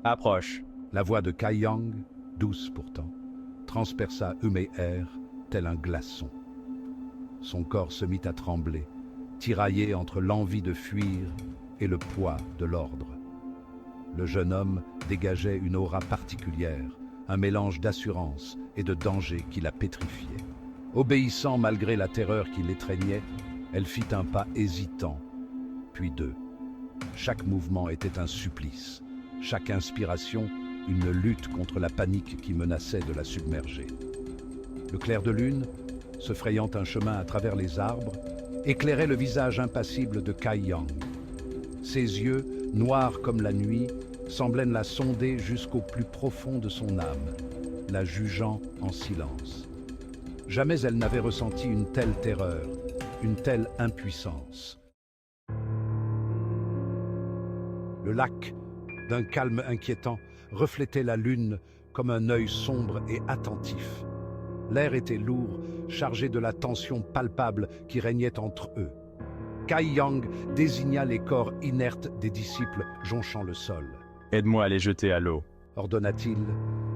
Approche. La voix de Kai Yang, douce pourtant, transperça Umeher tel un glaçon. Son corps se mit à trembler, tiraillé entre l'envie de fuir et le poids de l'ordre. Le jeune homme dégageait une aura particulière, un mélange d'assurance et de danger qui la pétrifiait. Obéissant malgré la terreur qui l'étreignait, elle fit un pas hésitant, puis deux. Chaque mouvement était un supplice, chaque inspiration une lutte contre la panique qui menaçait de la submerger. Le clair de lune, se frayant un chemin à travers les arbres, éclairait le visage impassible de Kai Yang. Ses yeux, noirs comme la nuit, semblaient la sonder jusqu'au plus profond de son âme, la jugeant en silence. Jamais elle n'avait ressenti une telle terreur, une telle impuissance. Le lac, d'un calme inquiétant, reflétait la lune comme un œil sombre et attentif. L'air était lourd, chargé de la tension palpable qui régnait entre eux. Kai Yang désigna les corps inertes des disciples jonchant le sol. « Aide-moi à les jeter à l'eau. » ordonna-t-il,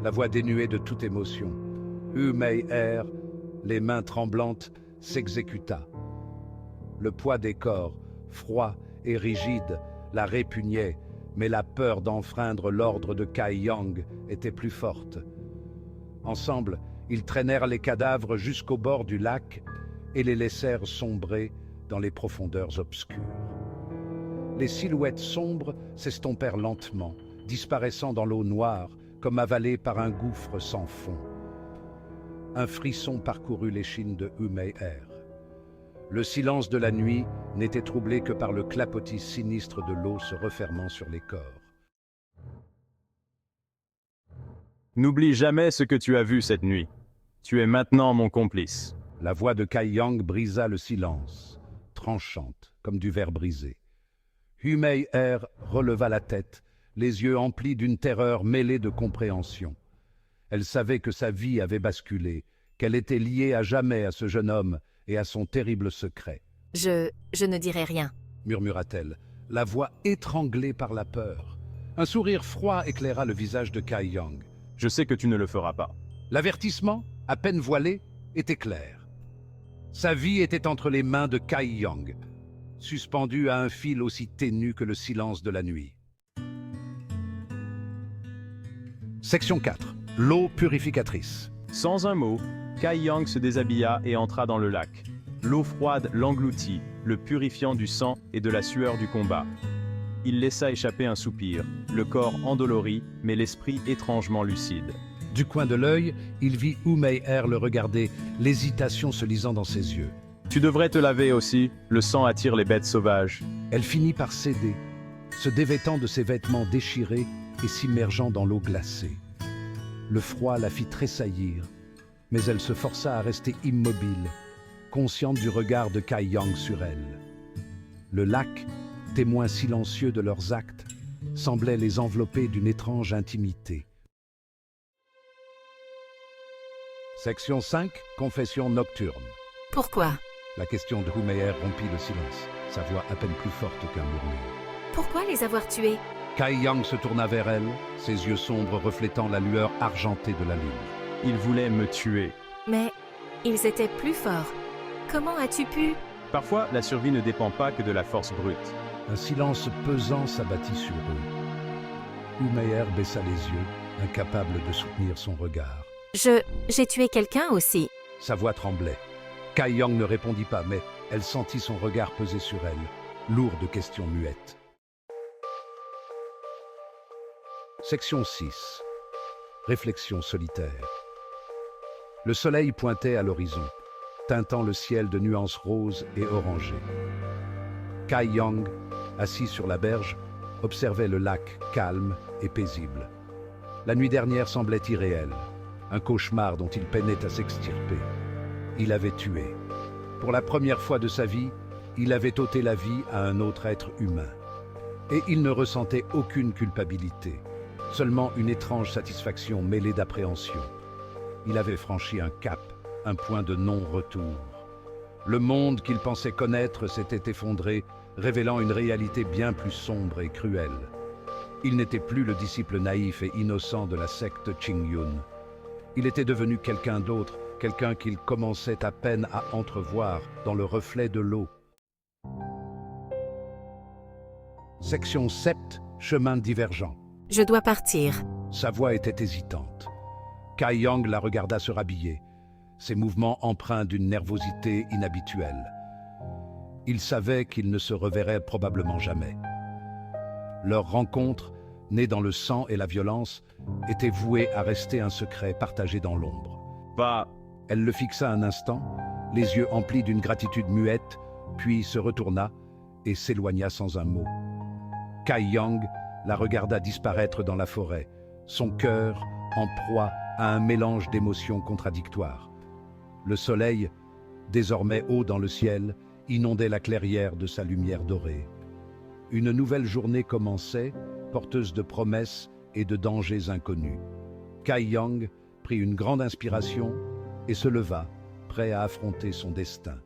la voix dénuée de toute émotion. Umeher, les mains tremblantes, s'exécuta. Le poids des corps, froid et rigide, la répugnait, mais la peur d'enfreindre l'ordre de Kai Yang était plus forte. Ensemble, ils traînèrent les cadavres jusqu'au bord du lac et les laissèrent sombrer dans les profondeurs obscures. Les silhouettes sombres s'estompèrent lentement, disparaissant dans l'eau noire, comme avalées par un gouffre sans fond. Un frisson parcourut l'échine de Umeher. Le silence de la nuit n'était troublé que par le clapotis sinistre de l'eau se refermant sur les corps. N'oublie jamais ce que tu as vu cette nuit. Tu es maintenant mon complice. La voix de Kai Yang brisa le silence, tranchante, comme du verre brisé. Umeher releva la tête, les yeux emplis d'une terreur mêlée de compréhension. Elle savait que sa vie avait basculé, qu'elle était liée à jamais à ce jeune homme et à son terrible secret. Je ne dirai rien, murmura-t-elle, la voix étranglée par la peur. Un sourire froid éclaira le visage de Kai Yang. Je sais que tu ne le feras pas. L'avertissement, à peine voilé, était clair. Sa vie était entre les mains de Kai Yang, suspendue à un fil aussi ténu que le silence de la nuit. Section 4. L'eau purificatrice. Sans un mot, Kai Yang se déshabilla et entra dans le lac. L'eau froide l'engloutit, le purifiant du sang et de la sueur du combat. Il laissa échapper un soupir, le corps endolori, mais l'esprit étrangement lucide. Du coin de l'œil, il vit Umeher le regarder, l'hésitation se lisant dans ses yeux. Tu devrais te laver aussi, le sang attire les bêtes sauvages. Elle finit par céder, se dévêtant de ses vêtements déchirés et s'immergeant dans l'eau glacée. Le froid la fit tressaillir, mais elle se força à rester immobile, consciente du regard de Kai Yang sur elle. Le lac, témoin silencieux de leurs actes, semblait les envelopper d'une étrange intimité. Section 5, confession nocturne. Pourquoi? La question de Umeher rompit le silence, sa voix à peine plus forte qu'un murmure. Pourquoi les avoir tués? Kai Yang se tourna vers elle, ses yeux sombres reflétant la lueur argentée de la lune. Ils voulaient me tuer. Mais ils étaient plus forts. Comment as-tu pu? Parfois, la survie ne dépend pas que de la force brute. Un silence pesant s'abattit sur eux. Umeher baissa les yeux, incapable de soutenir son regard. J'ai tué quelqu'un aussi. Sa voix tremblait. Kai Yang ne répondit pas, mais elle sentit son regard peser sur elle, lourd de questions muettes. Section 6. Réflexion solitaire. Le soleil pointait à l'horizon, teintant le ciel de nuances roses et orangées. Kai Yang, assis sur la berge, observait le lac calme et paisible. La nuit dernière semblait irréelle, un cauchemar dont il peinait à s'extirper. Il avait tué. Pour la première fois de sa vie, il avait ôté la vie à un autre être humain. Et il ne ressentait aucune culpabilité, seulement une étrange satisfaction mêlée d'appréhension. Il avait franchi un cap, un point de non-retour. Le monde qu'il pensait connaître s'était effondré, révélant une réalité bien plus sombre et cruelle. Il n'était plus le disciple naïf et innocent de la secte Qingyun. Il était devenu quelqu'un d'autre, quelqu'un qu'il commençait à peine à entrevoir dans le reflet de l'eau. Section 7, chemin divergent. Je dois partir. Sa voix était hésitante. Kai Yang la regarda se rhabiller, ses mouvements empreints d'une nervosité inhabituelle. Il savait qu'ils ne se reverraient probablement jamais. Leur rencontre, née dans le sang et la violence, était vouée à rester un secret partagé dans l'ombre. Va, Elle le fixa un instant, les yeux emplis d'une gratitude muette, puis se retourna et s'éloigna sans un mot. Kai Yang la regarda disparaître dans la forêt, son cœur en proie à un mélange d'émotions contradictoires. Le soleil, désormais haut dans le ciel, inondait la clairière de sa lumière dorée. Une nouvelle journée commençait, porteuse de promesses et de dangers inconnus. Kai Yang prit une grande inspiration et se leva, prêt à affronter son destin.